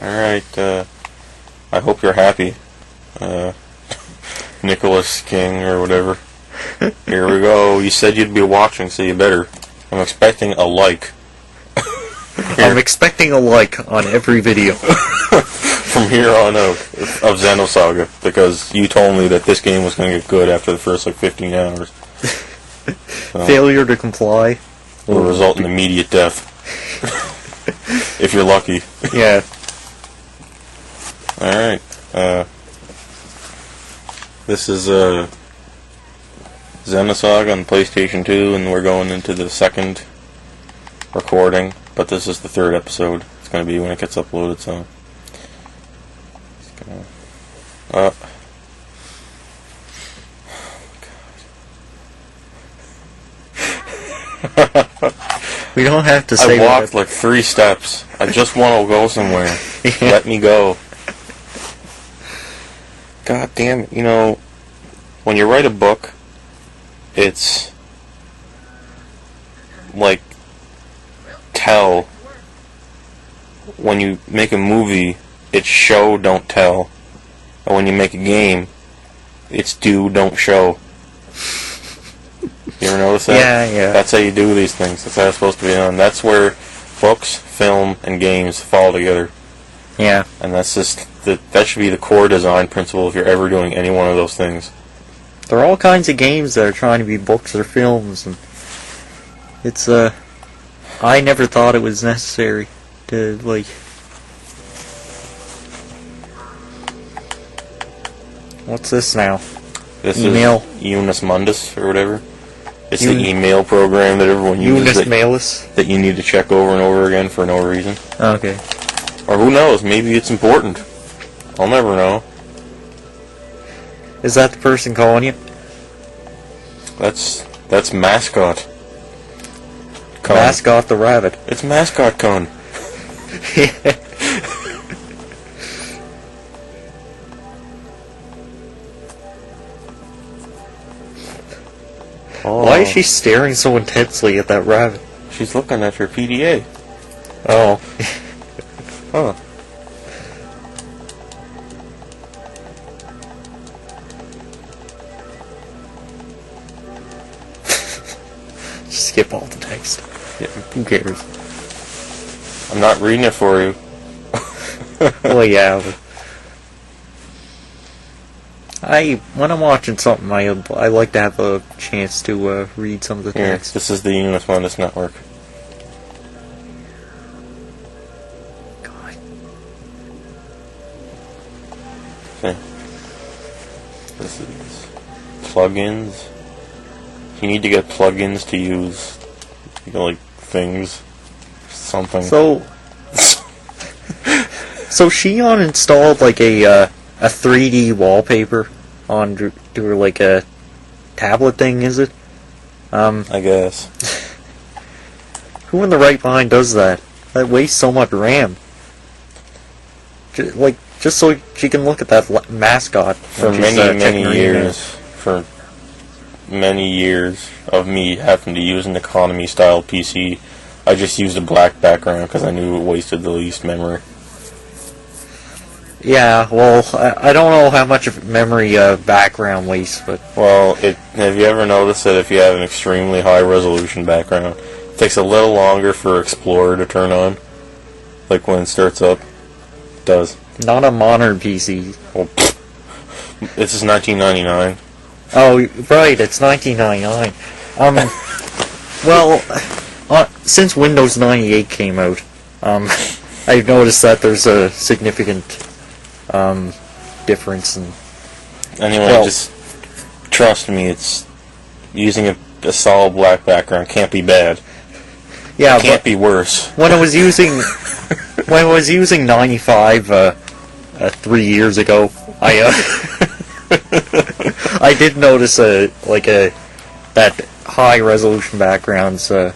Alright, I hope you're happy. Nicholas King or whatever. Here we go. You said you'd be watching, so you better. I'm expecting a like. I'm expecting a like on every video. From here on out of Xenosaga, because you told me that this game was going to get good after the first 15 hours. So, Failure to comply will result in immediate death. If you're lucky. Yeah. Alright. This is Xenosaga on PlayStation 2, and we're going into the second recording, but this is the third episode. It's going to be when it gets uploaded, so... We don't have to say I walked like 3 steps. I just want to go somewhere. Yeah. Let me go. God damn it. You know, when you write a book, it's like tell. When you make a movie, it's show, don't tell. And when you make a game, it's do, don't show. You ever notice that? Yeah. That's how you do these things. That's how it's supposed to be done. That's where books, film, and games fall together. Yeah. And that's just that should be the core design principle if you're ever doing any one of those things. There are all kinds of games that are trying to be books or films, and it's I never thought it was necessary to What's this now? This Email. is Unis Mundus or whatever. It's the email program that everyone uses that you need to check over and over again for no reason. Okay. Or who knows, maybe it's important. I'll never know. Is that the person calling you? That's Mascot. Con. Mascot the rabbit. It's Mascot Con. Yeah. Oh. Why is she staring so intensely at that rabbit? She's looking at her PDA. Oh. Huh. Just skip all the text. Yeah. Who cares? I'm not reading it for you. Well, yeah. But when I'm watching something, I like to have a chance to read some of the Here, text. this is the Unis Mundus network. God. Okay. This is plugins. You need to get plugins to use, like things, something. So Shion installed like a 3D wallpaper onto like a tablet thing, is it? I guess. Who in the right mind does that? That wastes so much RAM. Just so she can look at that mascot. For many years of me having to use an economy style PC, I just used a black background because I knew it wasted the least memory. Yeah, well, I don't know how much of memory background wastes, but... Well, have you ever noticed that if you have an extremely high resolution background, it takes a little longer for Explorer to turn on? Like when it starts up? It does. Not a modern PC. Well, this is 1999. Oh, right, it's 1999. Well, since Windows 98 came out, I've noticed that there's a significant difference in... Anyway, just trust me, it's using a solid black background can't be bad. Yeah, it can't be worse. When I was using 95 3 years ago, I did notice that high resolution backgrounds would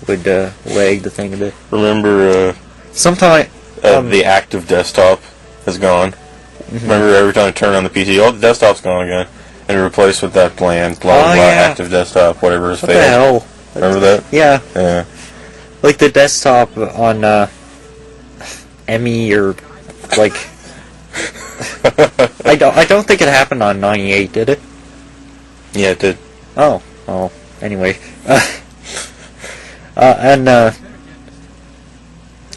lag the thing a bit. Remember the active desktop has gone. Mm-hmm. Remember every time I turn on the PC, the desktop's gone again, and replaced with that bland active desktop, whatever is failed. What the hell? Remember that? Yeah. Yeah. Like the desktop on ME or Like, I don't think it happened on 98, did it? Yeah, it did. Oh, well, anyway. And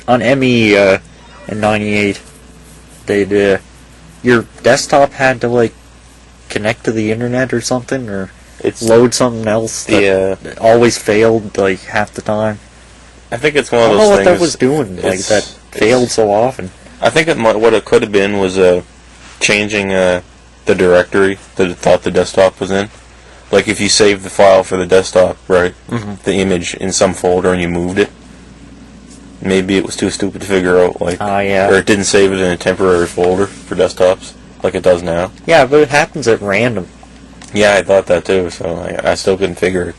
on ME in 98, they'd, your desktop had to, like, connect to the internet or something, or load something else that always failed, like, half the time. I think it's one of I don't those know things. what that was doing, like, that failed so often. I think what it could have been was changing the directory that it thought the desktop was in. Like if you saved the file for the desktop, right, the image in some folder and you moved it, maybe it was too stupid to figure out, like, or it didn't save it in a temporary folder for desktops, like it does now. Yeah, but it happens at random. Yeah, I thought that too, so I still couldn't figure it.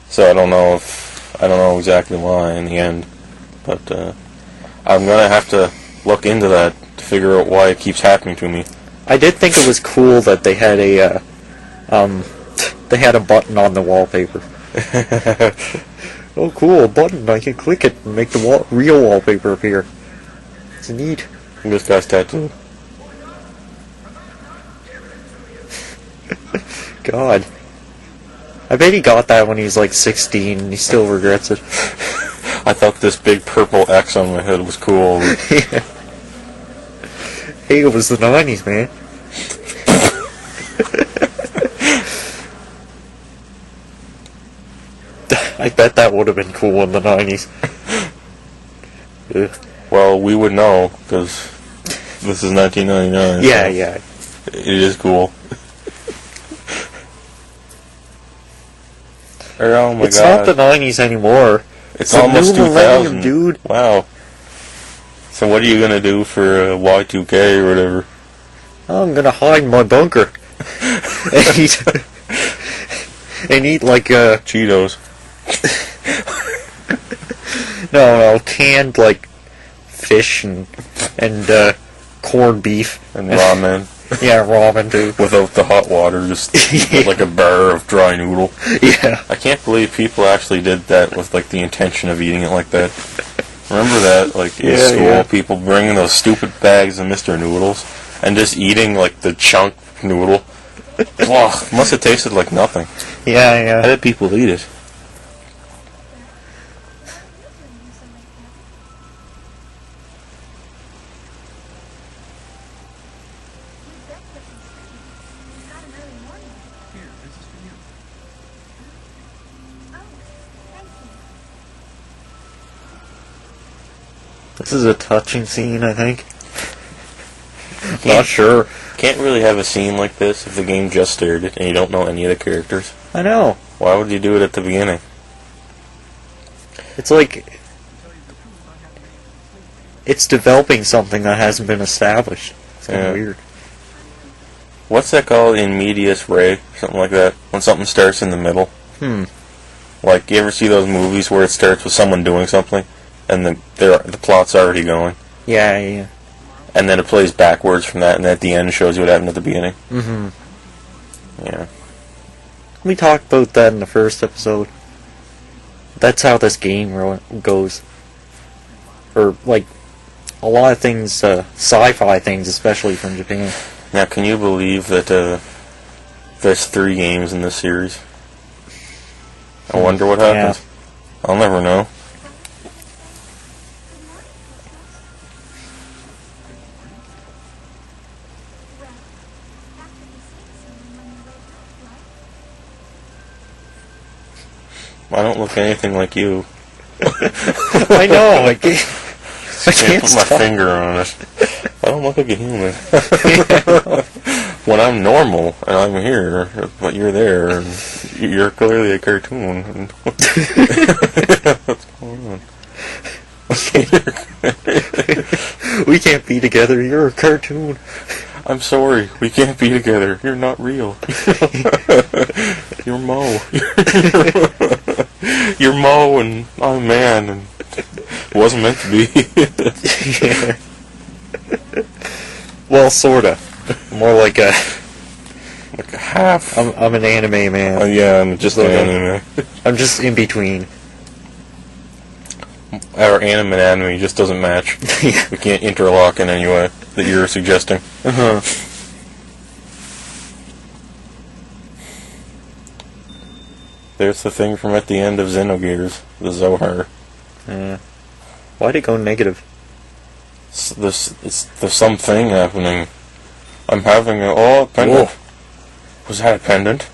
So I don't know exactly why in the end, but I'm gonna have to look into that to figure out why it keeps happening to me. I did think it was cool that they had a button on the wallpaper. Oh, cool, a button. I can click it and make the real wallpaper appear. It's neat. This guy's tattooed. God. I bet he got that when he was like 16 and he still regrets it. I thought this big purple X on my head was cool. Yeah. Hey, it was the 90s, man. I bet that would have been cool in the 90s. Well, we would know, because this is 1999. Yeah, so yeah. It is cool. Oh my god. It's not the 90s anymore. It's almost new 2000. Dude. Wow. So what are you gonna do for Y2K or whatever? I'm gonna hide in my bunker. and eat like Cheetos. no, canned like fish and corned beef And ramen. Yeah, ramen too. Without the hot water, just Yeah. like a bar of dry noodle. Yeah. I can't believe people actually did that with like the intention of eating it like that. Remember that, like in school, people bringing those stupid bags of Mr. Noodles and just eating like the chunk noodle. Ugh, must have tasted like nothing. Yeah, yeah. How did people eat it? This is a touching scene, I think. Not sure. Can't really have a scene like this if the game just started and you don't know any of the characters. I know. Why would you do it at the beginning? It's like it's developing something that hasn't been established. It's kind of weird. What's that called? In medias res? Something like that? When something starts in the middle? Like, you ever see those movies where it starts with someone doing something and the plot's already going? Yeah, yeah. And then it plays backwards from that, and at the end shows you what happened at the beginning. Yeah. We talked about that in the first episode. That's how this game goes. Or, like, a lot of things, sci-fi things, especially from Japan. Now, can you believe that there's 3 games in this series? I wonder what happens. I'll never know. I don't look anything like you. I know. I can't put my finger on it. I don't look like a human. When I'm normal and I'm here, but you're there, and you're clearly a cartoon. What's going on? We can't be together. You're a cartoon. I'm sorry. We can't be together. You're not real. You're Mo. You're Mo and I'm Man, and it wasn't meant to be. Yeah. Well, sorta. More like a half. I'm an anime man. Yeah, I'm just an anime. I'm just in between. our anime just doesn't match. Yeah. We can't interlock in any way that you're suggesting. Uh-huh. There's the thing from at the end of Xenogears, the Zohar. Why'd it go negative? There's something happening. I'm having a pendant. Whoa. Was that a pendant?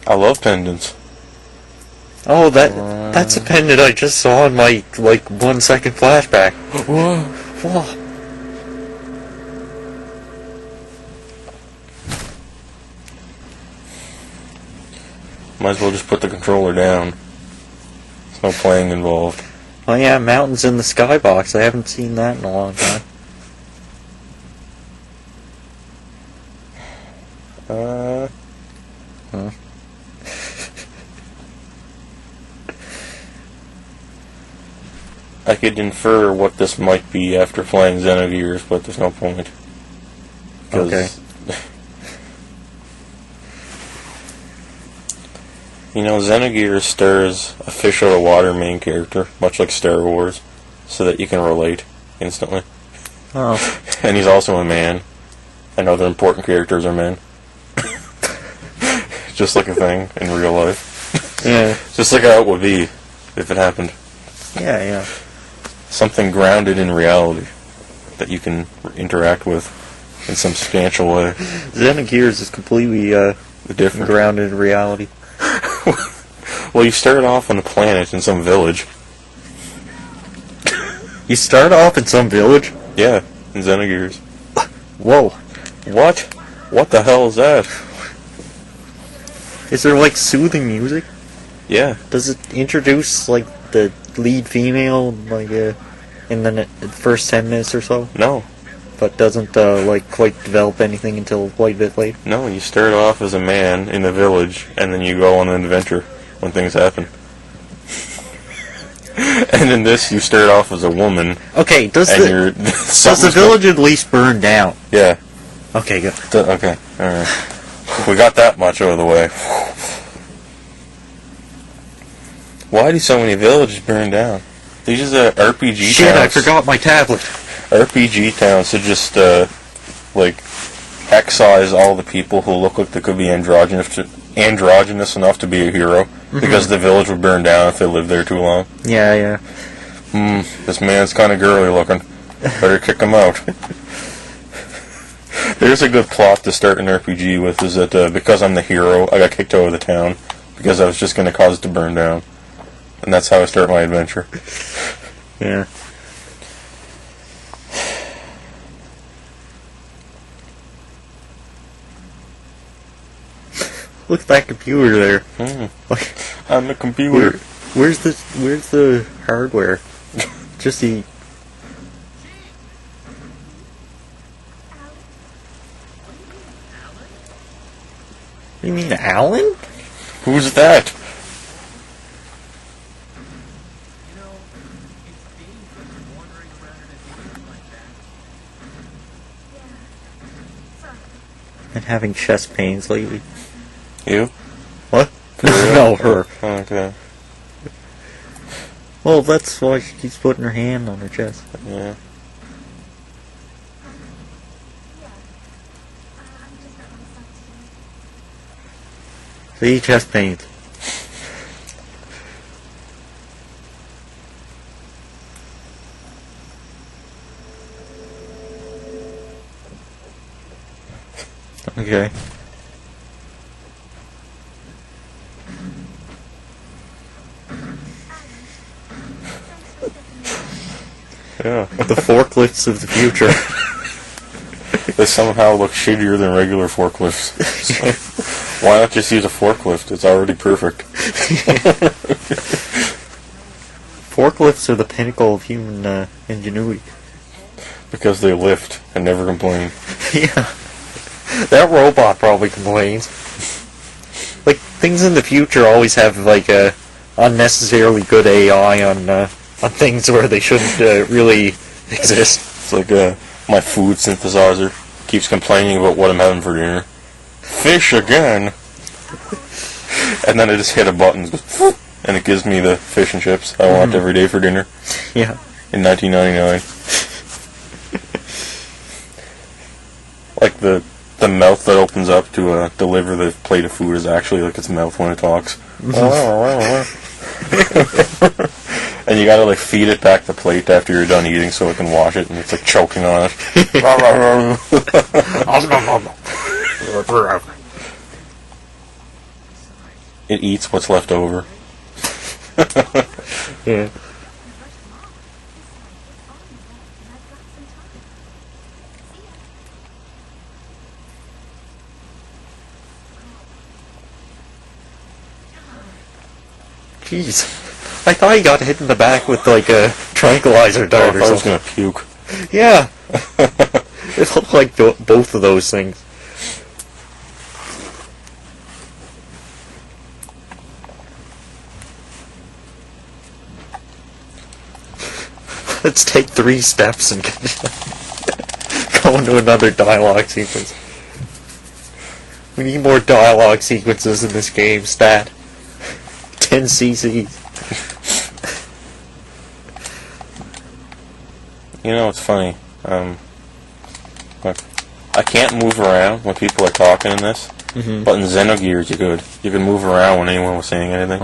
I love pendants. Oh, that's a pendant I just saw in my, 1 second flashback. Whoa. Whoa. Might as well just put the controller down. There's no playing involved. Oh yeah, mountains in the skybox. I haven't seen that in a long time. Huh. I could infer what this might be after playing Xenogears, but there's no point. Okay. You know, Xenogears stars a fish out of water main character, much like Star Wars, so that you can relate instantly. Oh. And he's also a man, and other important characters are men. Just like a thing in real life. Yeah. Just like how it would be if it happened. Yeah, yeah. Something grounded in reality that you can interact with in some substantial way. Xenogears is completely Different. grounded in reality. Well, you start off on a planet in some village. You start off in some village? Yeah, in Xenogears. Whoa. What? What the hell is that? Is there, soothing music? Yeah. Does it introduce, the lead female, in the first 10 minutes or so? No. But doesn't, quite develop anything until quite a bit later? No, you start off as a man in a village, and then you go on an adventure when things happen. And in this, you start off as a woman. Okay, does and the village at least burn down? Yeah. Okay, good. Okay, alright. We got that much out of the way. Why do so many villages burn down? These are RPG Shit, towns. I forgot my tablet. RPG towns to just, excise all the people who look like they could be androgynous enough to be a hero, because the village would burn down if they lived there too long. Yeah. This man's kind of girly looking. Better kick him out. There's a good plot to start an RPG with, is that because I'm the hero, I got kicked out of the town, because I was just going to cause it to burn down. And that's how I start my adventure. Yeah. Look at that computer there. I'm a computer. Where's the hardware? Just the... You mean Alan? Who's that? Been having chest pains lately. You? What? No, her. Okay. Well, that's why she keeps putting her hand on her chest. Yeah. See, chest pains. Okay. Yeah. The forklifts of the future. They somehow look shittier than regular forklifts. So, why not just use a forklift? It's already perfect. Forklifts are the pinnacle of human ingenuity. Because they lift and never complain. Yeah. That robot probably complains. Things in the future always have, a unnecessarily good AI on things where they shouldn't really exist. It's like my food synthesizer keeps complaining about what I'm having for dinner. Fish again! And then I just hit a button and goes, and it gives me the fish and chips I want every day for dinner. Yeah. In 1999. Like the mouth that opens up to deliver the plate of food is actually like its mouth when it talks. And you gotta like feed it back the plate after you're done eating so it can wash it, and it's like choking on it. It eats what's left over. Yeah. Jeez. I thought he got hit in the back with like a tranquilizer dart or I was something. gonna puke. Yeah. It looked like both of those things. Let's take 3 steps and go into another dialogue sequence. We need more dialogue sequences in this game, stat. 10 CCs. You know, it's funny. Look, I can't move around when people are talking in this, but in Xenogears you could. You could move around when anyone was saying anything,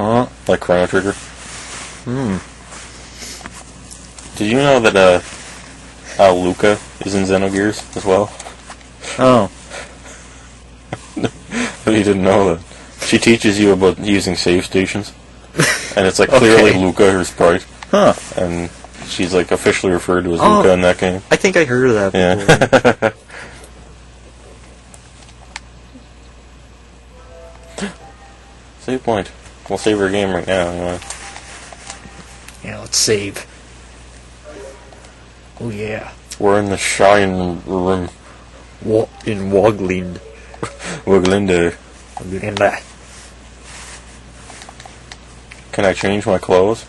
like Chrono Trigger. Did you know that Luca is in Xenogears as well? Oh. You didn't know that. She teaches you about using save stations, and it's like clearly Luca, her sprite. Huh. And she's like officially referred to as Luca in that game. I think I heard of that before. Yeah. Save point. We'll save our game right now. Anyway. Yeah, let's save. Oh yeah. We're in the Shine room. In Woglind. Woglinde. Woglinde. Can I change my clothes?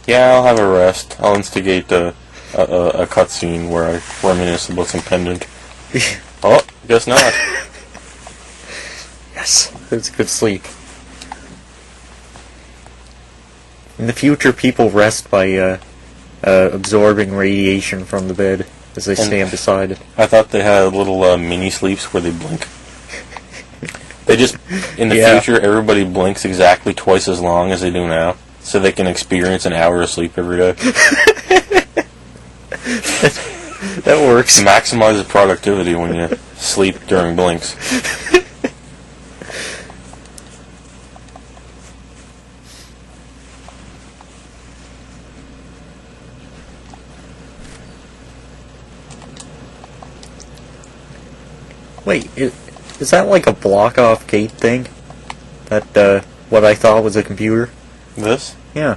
Yeah, I'll have a rest. I'll instigate a cutscene where I reminisce about some pendant. Oh, guess not. Yes, it's a good sleep. In the future, people rest by absorbing radiation from the bed as they stand beside it. I thought they had little mini sleeps where they blink. They just, in the future, everybody blinks exactly twice as long as they do now, so they can experience an hour of sleep every day. That works. Maximizes productivity when you sleep during blinks. Wait, is that like a block-off gate thing? That, what I thought was a computer? This? Yeah.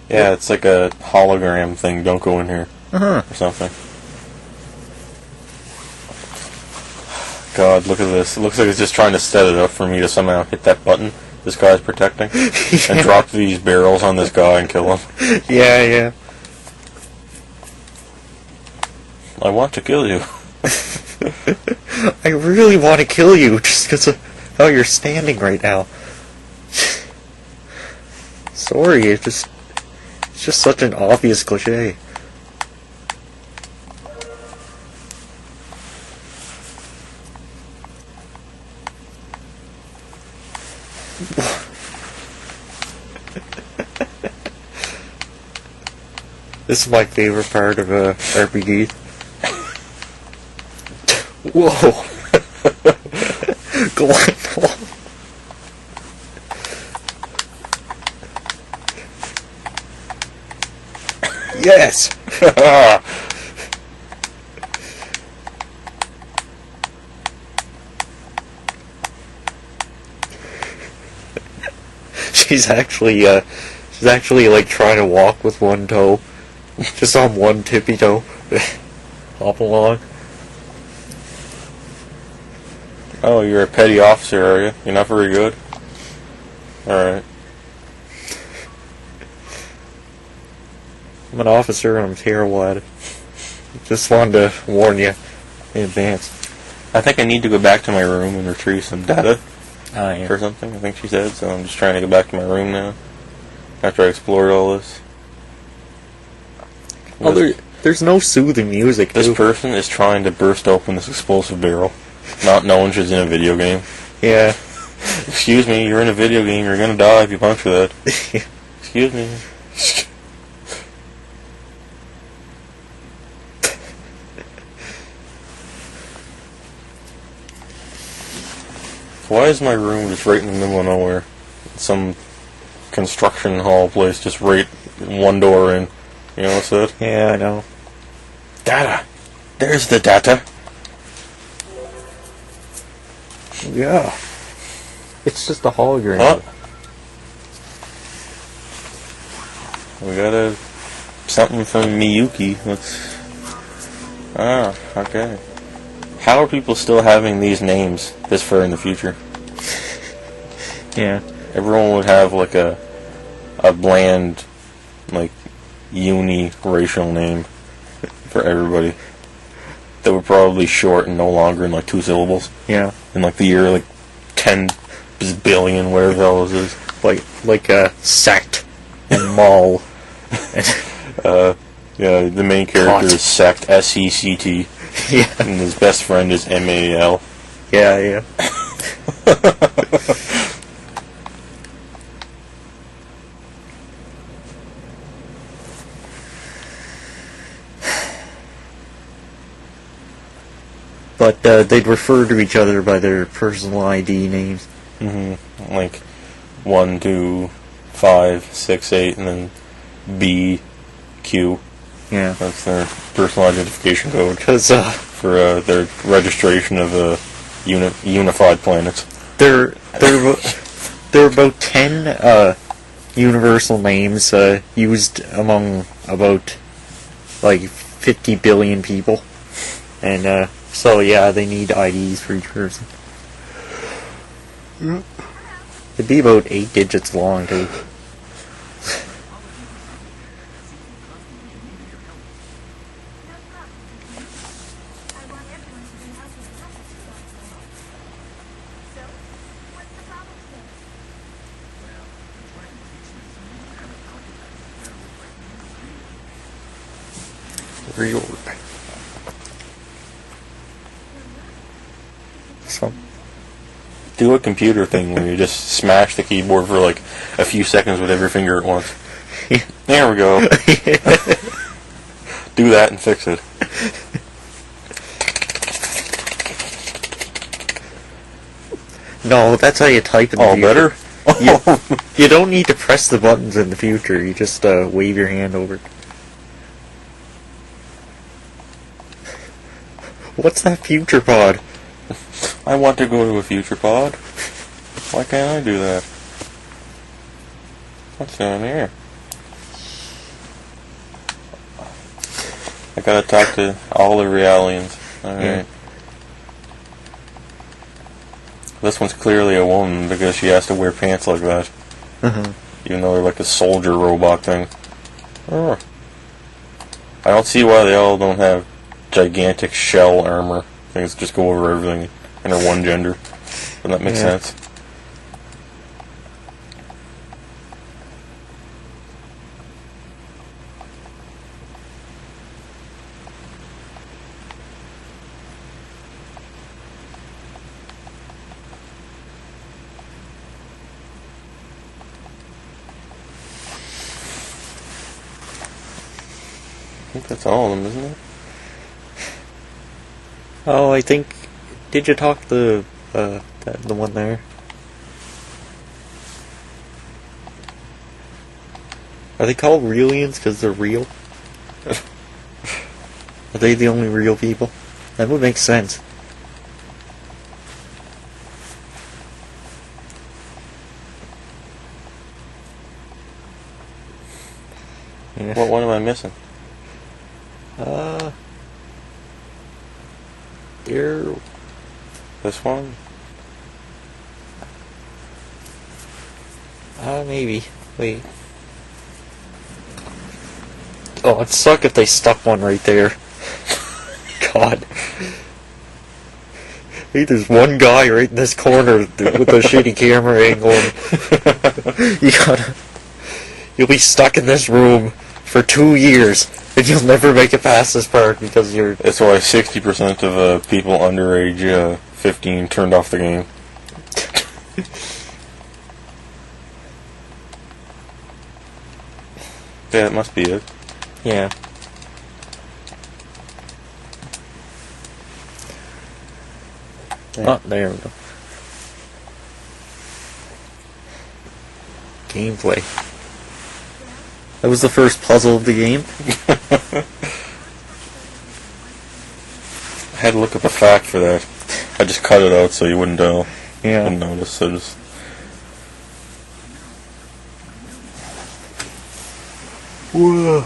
Yeah, it's like a hologram thing, don't go in here. Uh-huh. Or something. God, look at this. It looks like it's just trying to set it up for me to somehow hit that button this guy's protecting. And drop these barrels on this guy and kill him. Yeah, yeah. I want to kill you. I really want to kill you just because of how you're standing right now. Sorry, it's just such an obvious cliche. This is my favorite part of RPG. Whoa! Glide. Yes! She's actually like trying to walk with one toe. Just on one tippy toe. Hop along. Oh, you're a petty officer, are you? You're not very good? Alright. I'm an officer and I'm terrible at it. Just wanted to warn you in advance. I think I need to go back to my room and retrieve some data Oh, yeah. or something, I think she said, so I'm just trying to go back to my room now. After I explored all this. There's no soothing music. This person is trying to burst open this explosive barrel, not knowing she's in a video game. Yeah. Excuse me, you're in a video game, you're gonna die if you puncture that. Excuse me. Why is my room just right in the middle of nowhere? Some construction hall place just right one door in. You know what's that? Yeah, I know. Data! There's the data! Yeah. It's just a hologram. Huh? We got something from Miyuki. Let's... Ah, okay. How are people still having these names this far in the future? Yeah. Everyone would have like a bland, like, uni-racial name for everybody. That would probably be short and no longer in like 2 syllables. Yeah. In like the year like 10 billion, whatever the hell this is. Like a sect and mall. Yeah, the main character is Sect, S-E-C-T. Yeah. And his best friend is M-A-L. Yeah, yeah. But they'd refer to each other by their personal ID names. Mm-hmm. Like 1, 2, 5, 6, 8, and then B, Q. Yeah. That's their personal identification code. Because for their registration of unified planets. There are about 10 universal names used among about like 50 billion people, and so yeah, they need IDs for each person. It'd be about 8 digits long too. Reorg. So, do a computer thing where you just smash the keyboard for like a few seconds with every finger at once. There we go. Do that and fix it. no, that's how you type in the All future. better? You don't need to press the buttons in the future. You just wave your hand over it. What's that future pod? I want to go to a future pod. Why can't I do that? What's down here? I gotta talk to all the Realians. Alright. Yeah. This one's clearly a woman because she has to wear pants like that. Even though they're like a soldier robot thing. Oh. I don't see why they all don't have gigantic shell armor. Things just go over everything and are one gender. Doesn't that make sense? I think that's all of them, isn't it? Oh, I think. Did you talk to the one there? Are they called Realians because they're real? Are they the only real people? That would make sense. Yeah. What one am I missing? They're... This one? Maybe. Wait. Oh, it'd suck if they stuck one right there. God. Hey, there's one guy right in this corner with a shitty camera angle. you'll be stuck in this room for 2 years, and you'll never make it past this part because you're... That's why 60% of people under age 15 turned off the game. Yeah, that must be it. Yeah. Oh, there we go. Gameplay. That was the first puzzle of the game. I had to look up a fact for that. I just cut it out so you wouldn't know. Yeah. Wouldn't notice. So just. Whoa.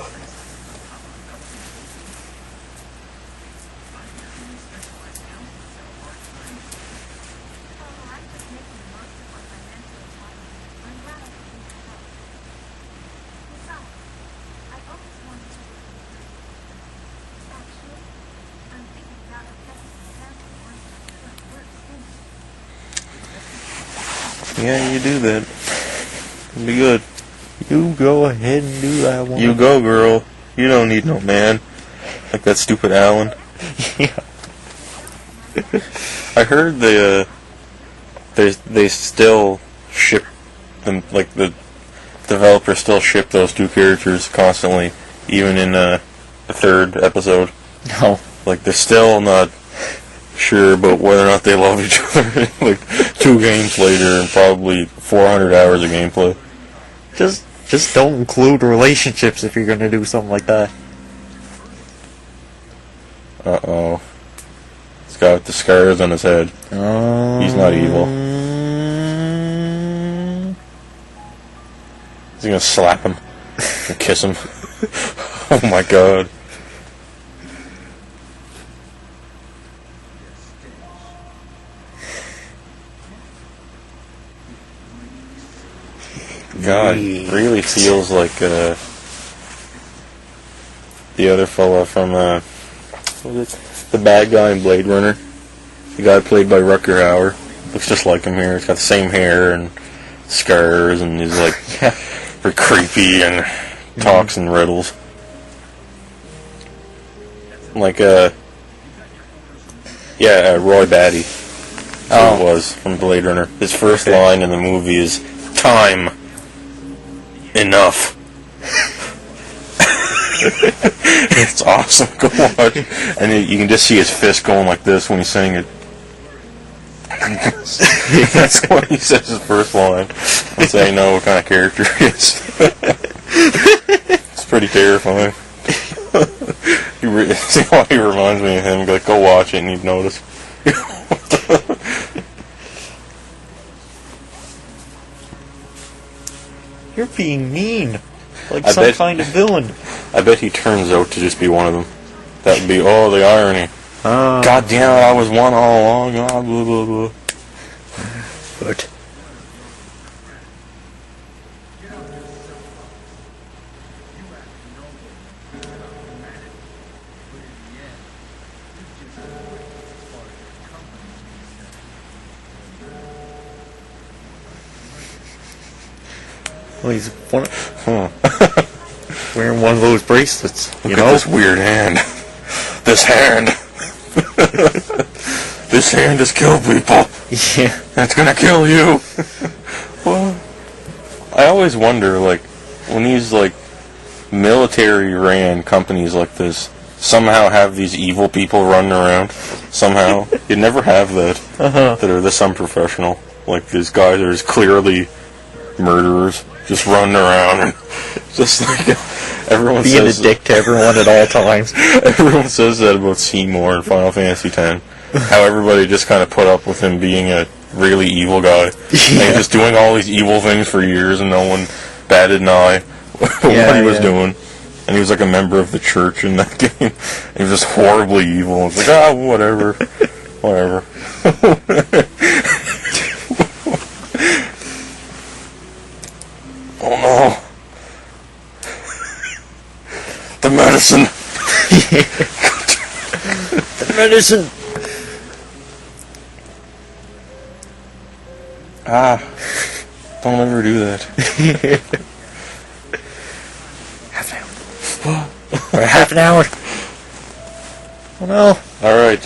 Yeah, you do that. It'll be good. You go ahead and do that one. You go, girl. You don't need no man. Like that stupid Alan. Yeah. I heard they still ship them, like the developers still ship those two characters constantly, even in the third episode. No. Like they're still not sure about whether or not they love each other. Like 2 games later and probably 400 hours of gameplay. Just don't include relationships if you're gonna do something like that. Uh-oh. This guy with the scars on his head. He's not evil. Is he gonna slap him and kiss him? Oh my god. God, really feels like the other fella from what was it? The bad guy in Blade Runner. The guy played by Rutger Hauer. Looks just like him here. He's got the same hair and scars, and he's like very creepy and talks in riddles. Like Roy Batty. That's who it was from Blade Runner. His first line in the movie is "Time. Enough." It's awesome. Go watch. And you can just see his fist going like this when he's saying it. That's what he says his first line. Once I know what kind of character he is. It's pretty terrifying. He reminds me of him. Like, go watch it and you'd notice. You're being mean. Like I some bet- kind of villain. I bet he turns out to just be one of them. That would be, the irony. God damn it, I was one all along. Blah, blah, blah, blah. But well, he's wearing one of those bracelets. Look at this weird hand. This hand. This hand has killed people. Yeah. That's gonna kill you. Well, I always wonder, like, when these, like, military-ran companies like this somehow have these evil people running around. Somehow. You'd never have that. That are this unprofessional. Like, these guys are just clearly murderers. Just running around and just like everyone being says, a dick to everyone at all times. Everyone says that about Seymour in Final Fantasy X. How everybody just kind of put up with him being a really evil guy. And he's just doing all these evil things for years and no one batted an eye what he was doing. And he was like a member of the church in that game. He was just horribly evil. It's like, whatever. Whatever. Oh no. The medicine. The medicine. Don't ever do that. For half an hour. Oh no. Alright,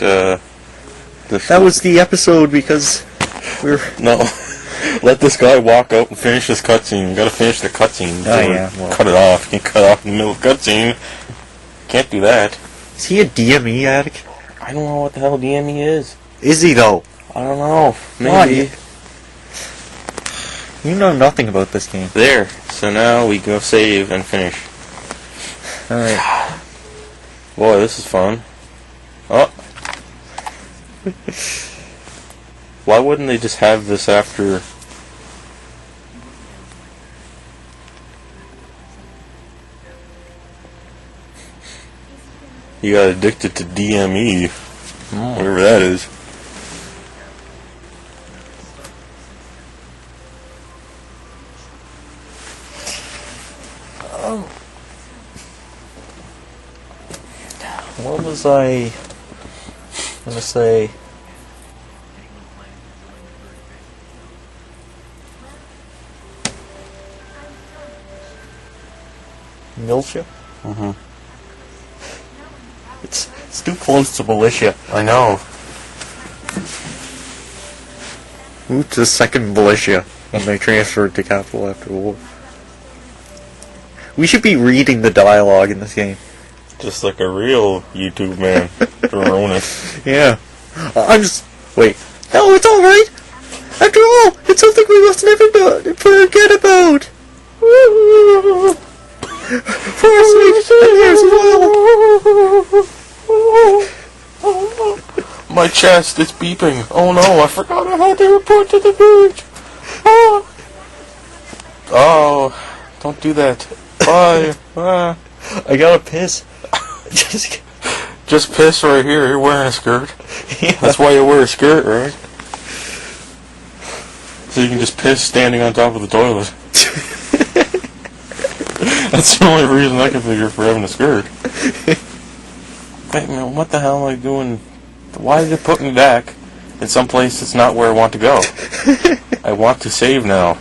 That was the episode because we're... No. Let this guy walk out and finish this cutscene. You gotta finish the cutscene. Oh, yeah. Well. Cut it off. You can't cut off in the middle of the cutscene. Can't do that. Is he a DME addict? I don't know what the hell DME is. Is he though? I don't know. Maybe. You know nothing about this game. There. So now we go save and finish. Alright. Boy, this is fun. Oh. Why wouldn't they just have this after... You got addicted to DME. Whatever that is. What was I gonna say? Militia? Mm-hmm. It's too close to militia. I know. Move to the second militia when they transferred to capital after the war. We should be reading the dialogue in this game. Just like a real YouTube man. Erroneous. Yeah. I'm just... Wait. No, it's alright! After all, it's something we must never forget about! For our sakes and yours as well! My chest, it's beeping. Oh no, I forgot I had to report to the village. Oh, don't do that. Bye. I gotta piss. Just piss right here. You're wearing a skirt. Yeah. That's why you wear a skirt, right? So you can just piss standing on top of the toilet. That's the only reason I can figure for having a skirt. Wait, man, what the hell am I doing? Why did it put me back in some place that's not where I want to go? I want to save now.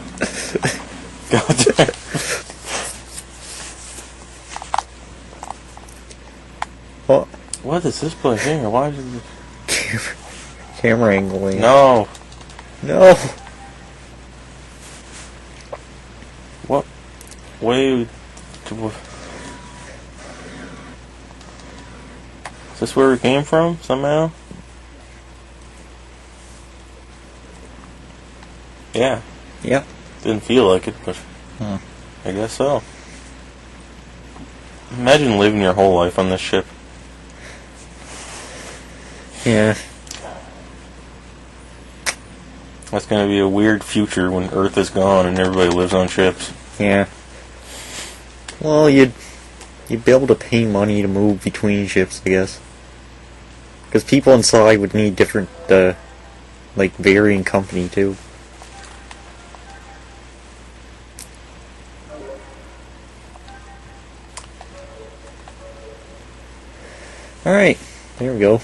God damn. What? What is this place here? Why did it... Camera angling. No. No. What? Wait. Is this where we came from, somehow? Yeah. Yep. Didn't feel like it, but I guess so. Imagine living your whole life on this ship. Yeah. That's gonna be a weird future when Earth is gone and everybody lives on ships. Yeah. Well, you'd be able to pay money to move between ships, I guess. Because people inside would need different, like, varying company, too. Alright, there we go.